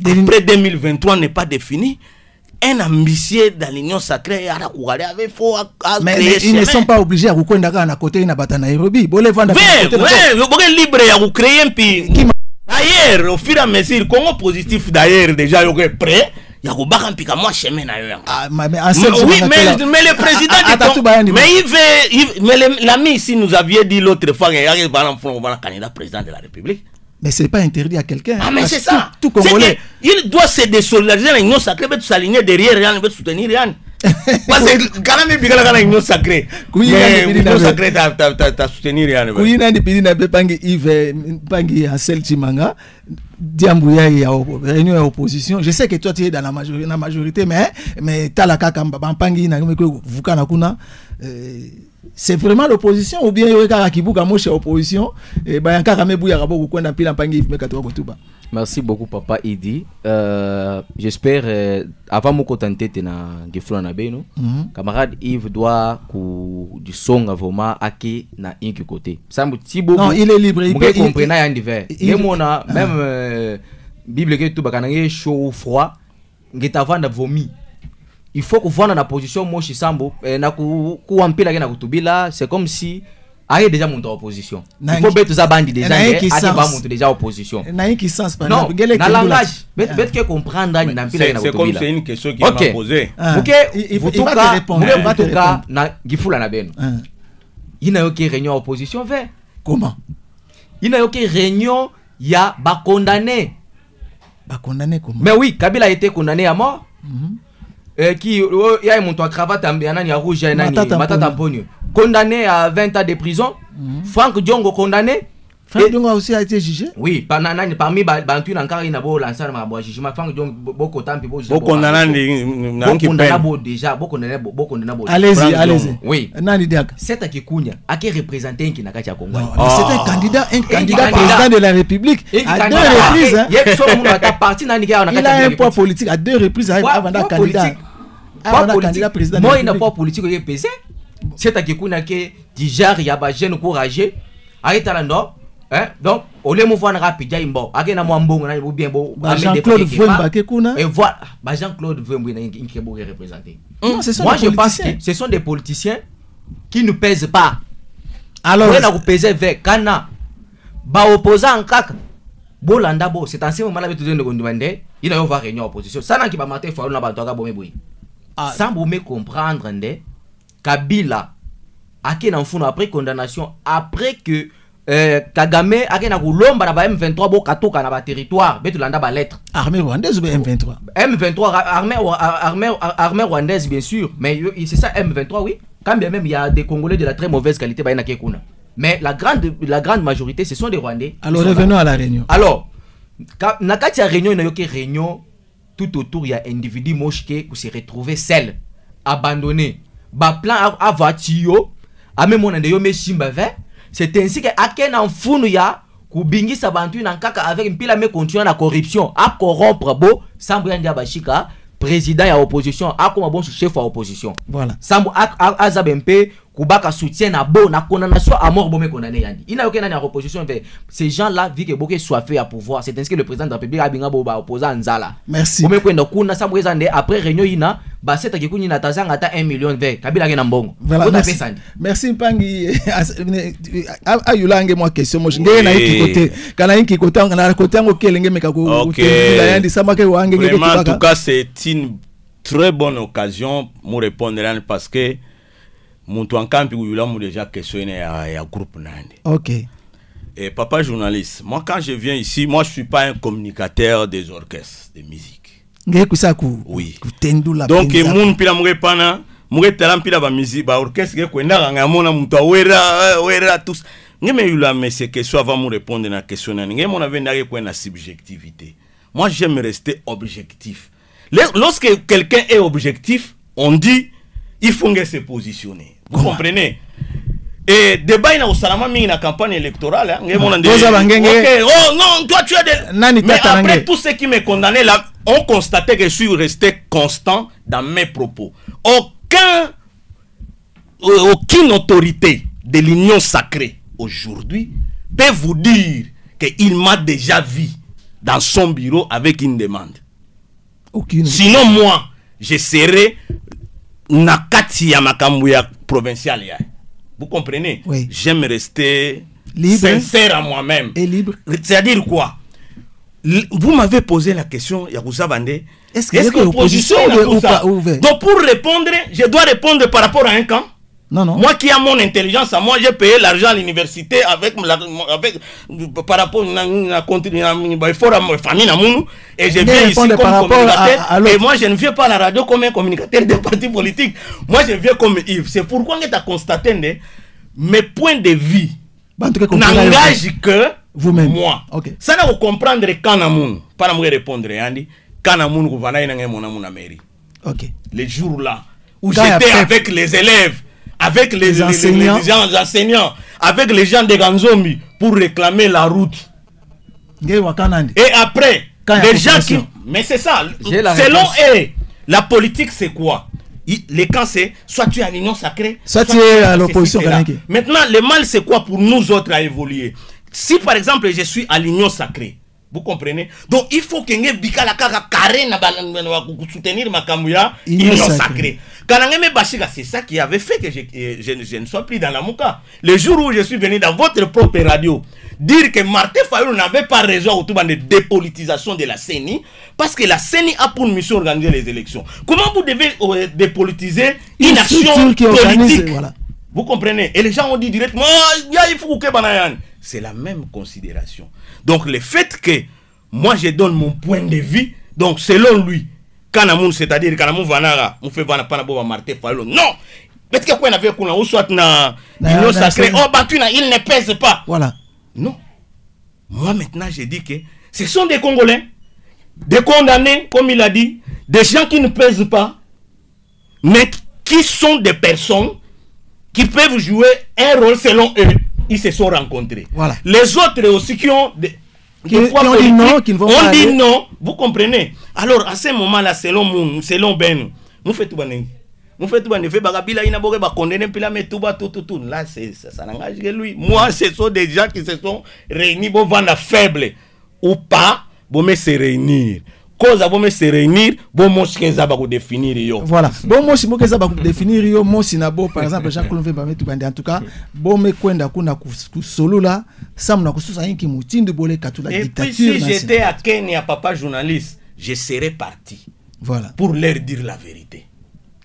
après 2023 n'est pas définie, un ambitieux dans l'union sacrée mais ils ne sont pas obligés à vous à côté de Nairobi. Libre à créer un pays. D'ailleurs, au fur et à mesure, le Congo positif d'ailleurs déjà prêt. Il y a un chemin. Oui, mais le président mais l'ami ici nous aviez dit l'autre fois qu'il y a un candidat président de la République. Mais c'est pas interdit à quelqu'un. Ah, mais Parce c'est que ça. Tout Congolais. Il doit se désolidariser avec l'union sacrée, mais s'aligner derrière rien, mais soutenir rien. Parce que quand même, il y a une union sacrée. Mais l'union sacrée, t'as soutenu rien. Oui, il y a des pays qui ont Yves Pangi Ansel Chimanga, Diambouya et réunion à opposition. Je sais que toi, tu es dans la majorité, mais tu as la Kakamba, Pangi, Vukanakuna. C'est vraiment l'opposition ou bien il y a un Kibuka Moshe opposition et ben encore Kame Bouya Rabo Kwenda Pila Pangi Yves Mekatwa Kotuba. Merci beaucoup papa Idi. J'espère avant mon contenté na Giflo na beno. Camarade Yves doit du son vraiment aki na inki côté. Ça si beaucoup. Non, il est libre, il peut comprendre un divers. Et mon même Bible que tout bakanangé chaud ou froid, ngeta vanda vomi. Il faut que voir dans la position moshi sambo na ku ampila na kutubila, c'est comme si aille déjà monter en opposition. Il faut mettre ça bandi déjà et va monter déjà en opposition. Na qui sens pas non, dans langage, peut-être que comprendre na mpila na kutubila. C'est comme c'est une question qui m'a posée. OK, il va te répondre. En tout cas, na gifula na beno. Il n'a aucune réunion en opposition vers comment? Il n'a aucune réunion, il y a ba condamné. Ba condamné comment? Mais oui, Kabila a été condamné à mort. Qui y a un montant cravate en rouge et Matata Ponyo condamné à 20 ans de prison. Franck Diongo condamné. Franck Diongo aussi a été jugé. Oui, parmi Bantu Nankar il n'a pas lancé un jugement. Franck Diongo beaucoup de temps beaucoup condamné déjà beaucoup condamné. Allez-y. Oui. Nani Diaka. C'est à Kikunya à qui représenté qui n'a qu'à Congo. C'est un candidat président de la République à deux reprises. Il a un poids politique à deux reprises avant d'être candidat. Moi il n'a pas politique qui est pesé. C'est à Kikunya que déjà il y a des jeunes courageux. Arrête là non. Donc au lieu de voir rapide imbo agena mwambongo na bien bo Jean-Claude Vemba Kekuna et voilà Jean-Claude Vemba qui est représenté. Moi je pense que ce sont des politiciens qui ne pèsent pas. Alors on a pesé vers Kana ba opposant kaka bolanda bo c'est ancien moment là betu de demander il a voir réunion opposition ça n'a qui ba mater fa na ba toka bomé boy sans me comprendre ndé Kabila akena mfuno après condamnation après que Kagame akena kulomba na ba M23 bo katoka na ba territoire betu landa ba lettre armée rwandaise ou M23 armée rwandaise bien sûr mais c'est ça M23 oui quand bien même il y a des Congolais de la très mauvaise qualité ba na kekuna mais la grande majorité ce sont des Rwandais. Alors revenons à la réunion. Alors na kati ya réunion na réunion tout autour il y a individu moshke qui se retrouver seul abandonné ba plan à voiture a même on a yo meshimba vers. C'est ainsi que akena mfunu ya kubingisa bantu na kaka avec mpila me continuer na corruption a corrompre bo sambu ya bashika président ya opposition a comme bon chef à opposition. Voilà. Sambu azabempe kubaka soutien na bo na condamnation à mort bo me condamné yandi. Il n'a aucun na opposition vers ces gens-là vu que beaucoup soit fait à pouvoir. C'est ainsi que le président de la République a binga bo ba opposant nzala. Merci. Bo me kwenda kuna sambu ezande après réunion ina ba seta kikunya na tazanga ata 1 million vers Kabila ngena mbongo. Voilà. Merci Mpangi ayulange moi question moi ngé na iki côté kana iki côté na côté ngo kelenge meka ko yandi samake wange ngé en tout cas c'est une très bonne occasion pour répondre parce que mon campi où il a déjà questionné à groupe nandi. OK. Et papa journaliste, moi quand je viens ici, moi je suis pas un communicateur des orchestres de musique. Oui. Donc mon pila mrepana, mretala pila ba musique ba orchestre ke kwenda nga mona muta wera tous. Ngeme yula mais c'est que soit avant me répondre na question na ngeme on avait ndake kwa na subjectivité. Moi j'aime rester objectif. Lorsque quelqu'un est objectif, on dit il faut se positionner. Vous comprenez? Et débat il y a au salama mingi na campagne électorale hein. OK, oh non, toi tu as des mais après tous ceux qui me condamnaient là ont constaté que je suis resté constant dans mes propos. Aucune autorité de l'union sacrée aujourd'hui peut vous dire qu'il m'a déjà vu dans son bureau avec une demande. Aucune. Sinon moi, je serai nakati ya makambu ya provincial ya. Vous comprenez? Oui. J'aime rester libre, sincère à moi-même. Et libre. C'est-à-dire quoi? Vous m'avez posé la question, Yakuza Bande. Est-ce que l'opposition ou pas ouvert? Donc pour répondre, je dois répondre par rapport à un camp. Non, non. Moi qui ai mon intelligence, moi j'ai payé l'argent à l'université avec par rapport à la famille et je viens ici comme communicateur. Et moi je ne viens pas à la radio comme un communicateur des partis politiques. Moi je viens comme Yves. C'est pourquoi tu as constaté mes points de vue n'engagent que vous-même. Moi. Okay. Ça n'a pas comprendre quand Namoun. Pas me répondre, Andy. Quand Namoun vous venez dans mon mairie. Ok. Les jours là où j'étais avec les élèves. Avec les enseignants, avec les gens de Ganzombi pour réclamer la route. Et après, les gens qui... Mais c'est ça. Selon eux, la politique c'est quoi? Les camps c'est soit tu es à l'union sacrée, soit tu es à l'opposition. Maintenant, le mal c'est quoi pour nous autres à évoluer? Si par exemple je suis à l'union sacrée, vous comprenez? Donc il faut que nous bikala kaka carré na soutenir ma kamuya union sacrée. C'est ça qui avait fait que je ne sois plus dans la Mouka. Le jour où je suis venu dans votre propre radio dire que Martin Fayulu n'avait pas raison autour de la dépolitisation de la CENI, parce que la CENI a pour mission d'organiser les élections. Comment vous devez dépolitiser une action politique? Voilà. Vous comprenez? Et les gens ont dit directement, c'est la même considération. Donc le fait que moi je donne mon point de vue, donc selon lui, Kanamoun, c'est-à-dire Kanamoun Vanara, on fait Vanapana Martin Fayulu. Non! Peut-être qu'on avait qu'on soit na l'union sacrée. Oh, Batuna, il ne pèse pas. Voilà. Non. Moi maintenant, je dis que ce sont des Congolais, des condamnés, comme il a dit, des gens qui ne pèsent pas, mais qui sont des personnes qui peuvent jouer un rôle selon eux. Ils se sont rencontrés. Voilà. Les autres aussi qui ont qui ont dit non, qui ne vont pas dit non, vous comprenez? Alors à ce moment-là, selon Ben, nous faisons tout bané. Nous faisons tout bané. Fait bagabila ina boge ba condamner puis là mais tout tout. Là ça n'engage que lui. Moi, ce sont des gens qui se sont réunis pour vendre faible ou pas, pour me se réunir. Cause à me se réunir, bon moi ce qu'ils ont définir yo. Voilà. Bon moi si qu'ils ont définir yo, moi si nabo par exemple Jean-Claude Mvemba tout bande en tout cas, bon me kwenda kuna ku solo là, ça m'a kususa inki mutindi bolé katula dictature. Et puis si j'étais à Kenya, papa journaliste, je serais parti. Voilà. Pour leur dire la vérité.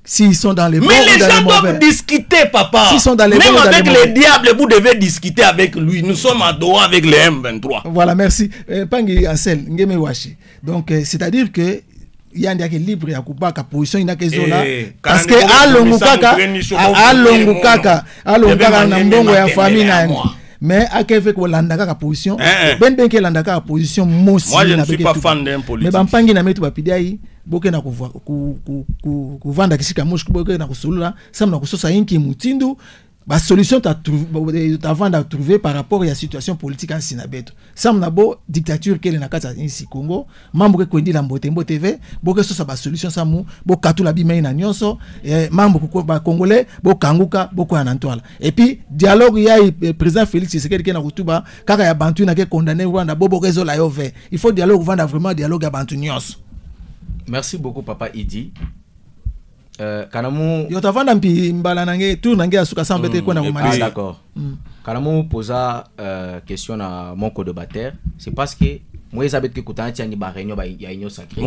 S'ils sont dans les bons, mais les gens doivent discuter, papa. S'ils sont dans les même avec les diables, vous devez discuter avec lui. Nous sommes à Doha avec les M23. Voilà, merci. Pangi Ansel, Ngeme Washi. Donc, c'est-à-dire que il y a un libre à Kubaka position il n'a que zona parce que alongukaka na mbongo ya famille na mais akeve ko landaka ka position ben ke landaka ka position mosi. Moi je ne suis pas fan d'un politique. Mais bampangi na metu bapidiai boke na ku vanda kishika moshi boke na kusulula samna kusosa inki mutindu. La solution avant de trouver par rapport à la situation politique en Sinabeto. Ça m'a beau dictature qu'elle n'a qu'à ici Congo. Membre que dit la Mbotembo TV. Beaucoup ça la solution ça mou. Beaucoup tout la bimé na nyonso. Membre congolais. Beaucoup kanguka. Beaucoup anantoile. Et puis dialogue il y a le président Félix Tshisekedi qui na kutuba. Kaka ya bantu na qui condamné Rwanda. Bobo réseau la yove. Il faut dialogue vendre vraiment dialogue à bantu nyonso. Merci beaucoup papa Idi. Kanamu yotavanda mpi mbala nange tout nange asuka sambete ko na kumaliza. D'accord. Kanamu posa question na mon co-débatteur, c'est parce que moi ezabet ke kutana tiani ba réunion ba ya union sacrée.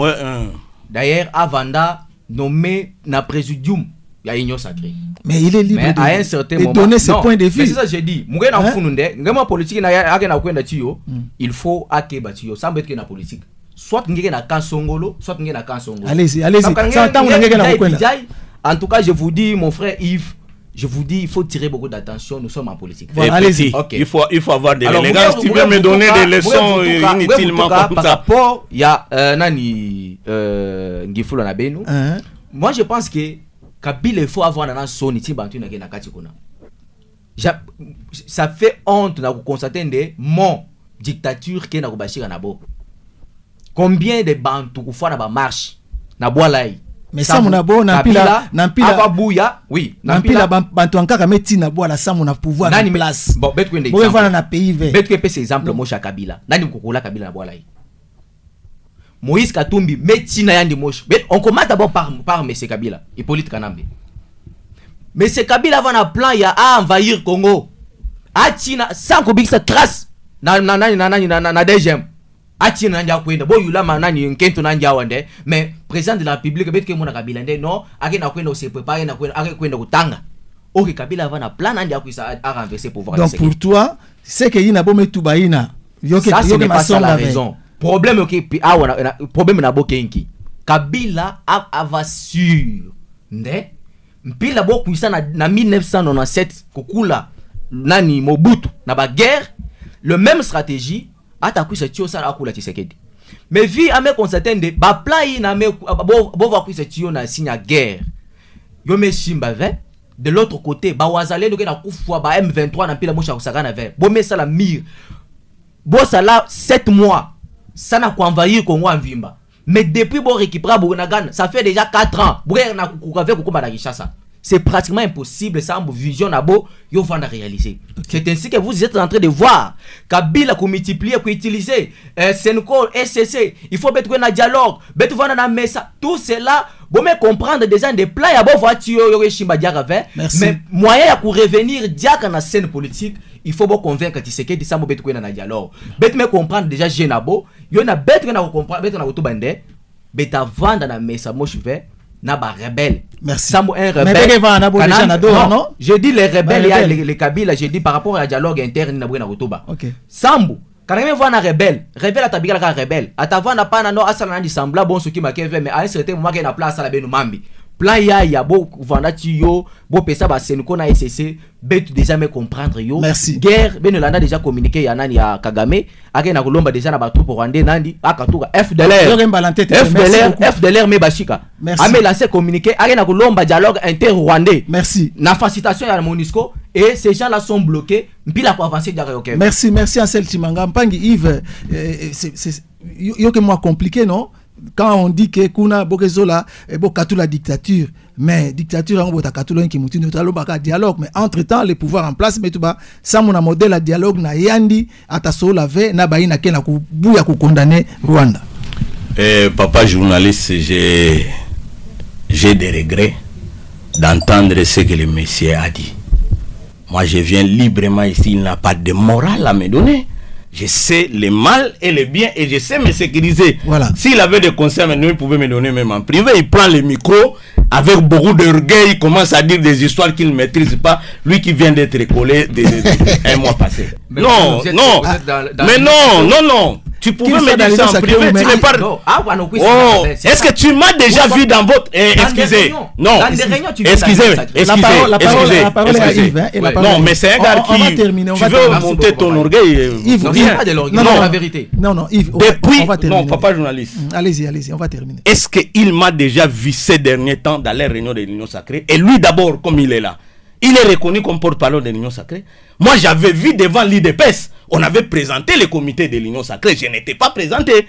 D'ailleurs Avanda nommé na présidium ya union sacrée. Mais il est libre mais à un certain moment donner ses points de vue. Mais c'est ça j'ai dit. Munge na fununde, ngema politique na ya na kwenda tiyo, il faut akeba tiyo sambet ke na politique. Soit ngeke na Kansongolo, soit ngeke na Kansongolo. Allez-y. En tout cas, je vous dis, mon frère Yves, je vous dis, il faut tirer beaucoup d'attention. Nous sommes en politique. Voilà, allez-y. Okay. Il faut avoir des élégance. Tu veux me donner des leçons inutilement comme ça. Par rapport, il y a Nani Ngifula Nabenu. Moi, je pense que Kabila, il faut avoir un son ici, ça fait honte de constater des mon dictature qui est dans le Nabo. Combien de bantu kufwa na ba marche na boalai mais ça monabo na pila ababuya oui na pila bantu ankaka meti na boala ça mon pouvoir na place bon bet kwende exemple bon na pays vert bet que pese exemple Mosha Kabila nani mkokola Kabila na boalai Moïse Katumbi meti na yandi Mosha bet on commence d'abord par monsieur Kabila Hippolyte Kanambe monsieur Kabila va na plan ya a envahir Congo a tina sans kobikisa trace na deuxième ati nanja kwenda bo yula manani nkento nanja wande mais président de la République bet ke mona Kabila nde non ake na kwenda se préparer na kwenda ake kwenda kutanga ok Kabila va na plan andi à renverser pouvoir. Donc pour toi c'est que ina bomé tubaina ça ce n'est pas ça la raison. Problème ok problème na bokenki Kabila a sûr nde mpila bo kuisa na 1997 kokula nani Mobutu na ba guerre le même stratégie atakuisa tio ça akula Tshisekedi mais vi ame constater de ba plan na me bo va kuisa tio na signe guerre yo me shimba ve de l'autre côté ba wazale doke na kufwa ba M23 na mpila mosha kusaka na ve bo me sala mir bo sala 7 mois ça n'a quoi envahir Congo en vimba. Mais depuis bon récupérer Bournagan, ça fait déjà 4 ans. C'est pratiquement impossible ça en vision nabo yo vanda réaliser. C'est ainsi que vous êtes en train de voir Kabila ko multiplier ko utiliser Senko SCC, il faut mettre un dialogue, mettre vanda na mesa, tout cela bon me comprendre déjà des plans ya bon voiture yo shimba diaka mais moyen ya ko revenir diaka na scène politique. Il faut bien convaincre Tshisekedi ça mo betu na dialogue. Bet me comprendre déjà Jenabo, yo na betu na comprendre betu na otobande, beta vanda na mesa mo cheve na ba rebelle. Merci. Samo un rebelle. Non, je dis les rebelles ya les Kabila, je dis par rapport à dialogue interne na bwena otoba. OK. Sambu quand même voir na rebelle atabigala ka rebelle. Atavana pa na no asala na sembla bon soki makeve mais à un certain moment na place la benu mambi. Plan ya bo vanda yo bo pesa ba Senko na SCC bet déjà me comprendre yo. Merci. Guerre Benelanda déjà communiqué ya nani ya Kagame akena kolomba déjà na ba troupe rwandais nandi akatuka FDLR me bashika ame lancé communiqué akena kolomba dialogue inter-rwandais. Merci. Na facilitation ya MONUSCO et ces gens là sont bloqués mpila pour avancer dialogue. OK. Merci Ansel Chimanga Mpangi Yves c'est yo que moi compliqué non? Quand on dit que kuna bokezola bokatu la dictature mais dictature on bota katula qui mutino talo baka dialogue mais entre temps les pouvoirs en place mais tout ba ça mon modèle la dialogue na yandi ataso la ve na baina kena ku buya ku condamner Rwanda. Papa journaliste, j'ai des regrets d'entendre ce que le monsieur a dit. Moi je viens librement ici, il n'a pas de morale à me donner. Je sais le mal et le bien et je sais me sécuriser. Voilà. S'il avait des conseils maintenant, il pouvait me donner même en privé. Il prend le micro avec beaucoup d'orgueil, il commence à dire des histoires qu'il ne maîtrise pas. Lui qui vient d'être collé un mois passé. Mais non. Tu pouvais me dire ça en privé, tu me parles. Oh, est-ce que tu m'as déjà vu dans votre... excusez. Non, excusez. Non, mais c'est un gars qui... Tu veux monter ton orgueil. Non, la vérité. Non, Yves, depuis... Non, papa journaliste. Allez-y, on va terminer. Est-ce qu'il m'a déjà vu ces derniers temps dans les réunions de l'Union Sacrée? Et lui d'abord, comme il est là, il est reconnu comme porte-parole de l'Union Sacrée. Moi, j'avais vu devant l'IDPS, on avait présenté le comité de l'Union Sacrée. Je n'étais pas présenté.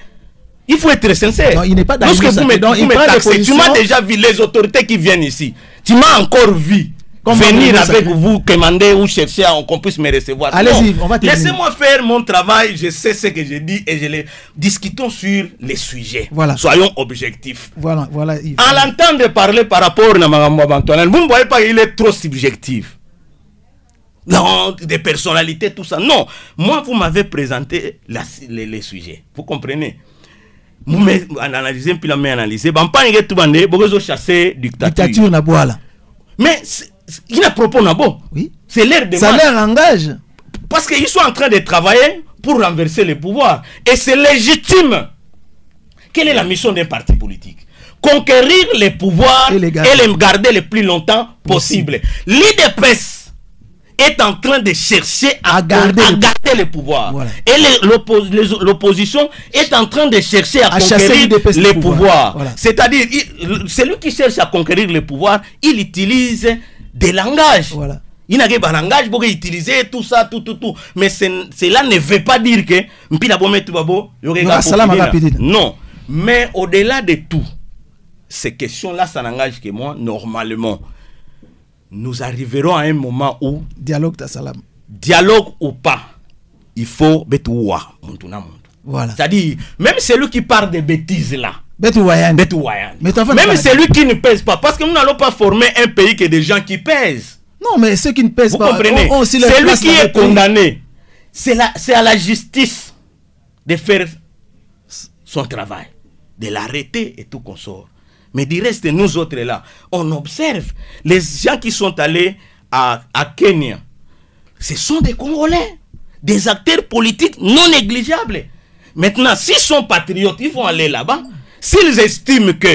Il faut être sincère. Non, il n'est pas dans lorsque vous me taxez, tu m'as déjà vu les autorités qui viennent ici. Tu m'as encore vu venir avec vous, commander ou chercher qu'on puisse me recevoir. Allez-y, on va terminer. Laissez-moi faire mon travail. Je sais ce que je dis et je les discutons sur les sujets. Voilà. Soyons objectifs. Voilà. Yves. En l'entendant parler par rapport à Magambo Antoine, vous ne voyez pas qu'il est trop subjectif. Non, des personnalités, tout ça. Non, moi, vous m'avez présenté les sujets. Vous comprenez? Vous m'analysez, puis la m'analysez. Vous chasser dictature na boala. Mais il a propos nabo. Oui. C'est l'air de ça leur engage. Parce qu'ils sont en train de travailler pour renverser le pouvoir. Et c'est légitime. Quelle est la mission d'un parti politique? Conquérir les pouvoirs et les garder le plus longtemps possible. L'IDPS est en train de chercher à garder le pouvoir. Voilà. Et l'opposition est en train de chercher à conquérir les pouvoirs. Voilà. C'est-à-dire, celui qui cherche à conquérir le pouvoir, il utilise des langages. Voilà. Il n'a pas de langage pour utiliser tout ça, tout. Mais cela ne veut pas dire que non. Mais au-delà de tout, ces questions-là, ça n'engage que moi, normalement. Nous arriverons à un moment où... Dialogue Tassalam. Dialogue ou pas, il faut... Voilà. C'est-à-dire, même celui qui parle de bêtises là, même celui qui ne pèse pas, parce que nous n'allons pas former un pays que des gens qui pèsent. Non, mais ceux qui ne pèsent pas... Vous comprenez? Celui qui est condamné, c'est à la justice de faire son travail, de l'arrêter et tout consort. Mais du reste, nous autres là, on observe les gens qui sont allés à Kenya, ce sont des Congolais, des acteurs politiques non négligeables. Maintenant, s'ils sont patriotes, ils vont aller là-bas. S'ils estiment que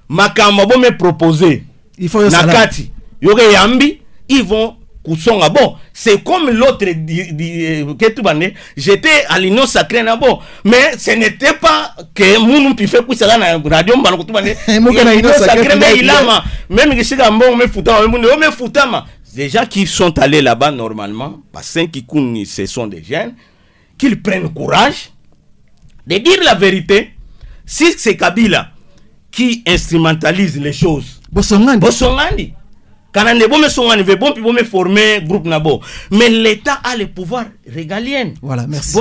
Makamba me proposer Nakati, Yoge Yambi, ils vont Kusonga. Bon, c'est comme l'autre j'étais à l'Union Sacrée bon, mais ce n'était pas que Mounou Pifé Koussala na radio Mbanoutubane. L'Union Sacrée, mais il a même que c'est un bon me foutama. Déjà qui sont allés là-bas normalement, parce que ce sont des jeunes, qu'ils prennent courage de dire la vérité. Si c'est Kabila qui instrumentalise les choses, Bosongandi. Quand on est bon, on me former groupe nabo. Mais l'État a le pouvoir régalien. Voilà, merci.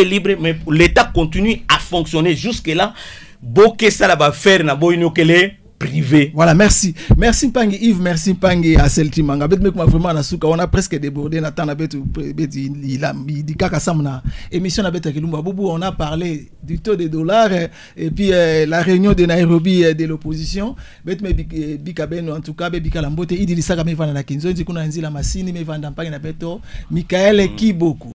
Libre, mais l'État continue à fonctionner jusque là. Boké ça va faire nabo inokele privé. Voilà, merci. Merci Mpangi Yves, merci Mpangi Aselti Manga. Vraiment on a presque débordé émission on a parlé du taux des dollars et puis la réunion de Nairobi de l'opposition. En tout cas, Michael Kiboku.